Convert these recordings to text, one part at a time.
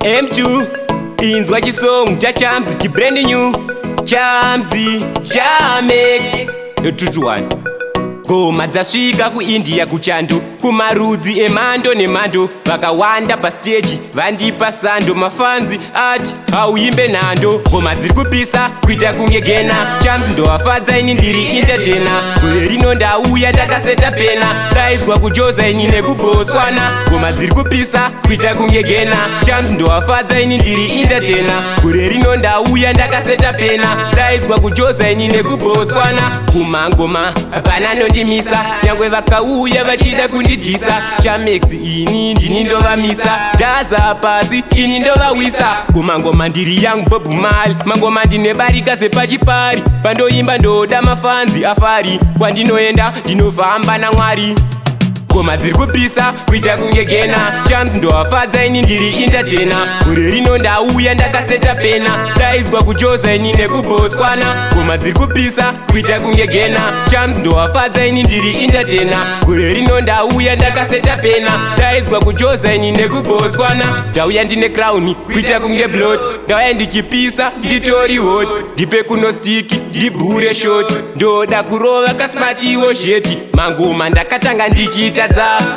M2 inzwa chisongo cha Chamz ki brand new Chamz Chamex yotutuwana ngoma dzasvika kuIndia kuchando kumarudzi emhando nemhando vakawanda pastage vandipa sando mafanzi ati hauimbe nhando ngoma dziri kupisa kuita kunge gena Chamz ndowafadza ini ndiri entertainer gore rino ndauya ndakaseta pena daidzwa kujoza ini nekubhoswana ngoma dziri kupisa kuita kunge gena Chamz ndowafadza ini ndiri entertainer gore rino ndauya ndakaseta pena daidzwa kujoza ini nekubhoswana kumangoma pananondimisa nyangwe vakauya vachida kundidhisa Chamex ini ndini ndovamisa dhaza pasi ini ndovawisa kumangoma ndiri yangu Bob Marley mangoma ndinebarika sepachipari pandoimba ndoda mafanzi afari kwandinoenda ndinofamba naMwari ngoma dziri kupisa kuita kunge gena Chamz ndowafadza ini ndiri entertainer gore rino ndauya ndakaseta pena daidzwa kujoza ini nekubhoswana ngoma dziri kupisa kuita kunge gena Chamz ndowafadza ini ndiri entertainer gore rino ndauya ndakaseta pena daidzwa kujoza ini nekubhoswana ndauya ndine crown kuita kunge blood ndauya ndichipisa nditori hot ndipe kuno stick ndibhure shot ndoda kurova kasmatiwo sheti mangoma ndakatanga ndichiita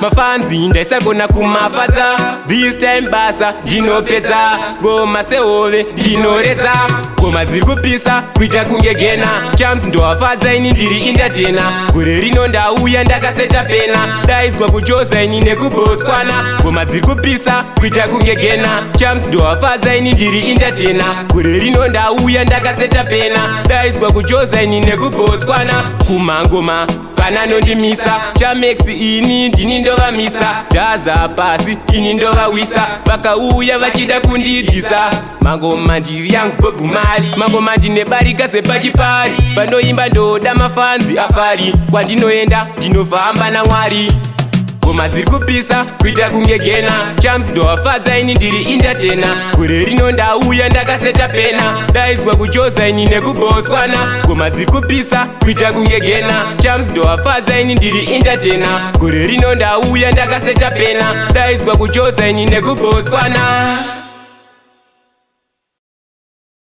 mafanzi ndaisagona kumafadza this time basa ndinopedza ngoma sehove ndinoredza ngoma dziri kupisa kuita kunge gena Chamz ndowafadza ini ndiri entertainer gore rino ndauya ndakaseta pena daidzwa kujoza ini nekubhoswana ngoma dziri kupisa kuita kunge gena Chamz ndowafadza ini ndiri entertainer gore rino ndauya ndakaseta pena daidzwa kujoza ini nekubhoswana kumangoma pananondimisa Chamex ini ndini ndovamisa dhaza pasi ini ndovawisa vakauya vachida kundidhisa mangoma ndiri yangu Bob Marley mangoma ndinebarika sepachipari pandoimba ndoda mafanzi afari kwandinoenda ndinofamba naMwari ngoma dziri kupisa kuita kunge gena Chamz ndowafadza ini ndiri entertainer gore rino ndauya ndakaseta pena daidzwa kujoza ini nekubhoswana ngoma dziri kupisa kuita kunge gena Chamz ndowafadza ini ndiri entertainer gore rino ndauya ndakaseta pena daidzwa kujoza ini nekubhoswana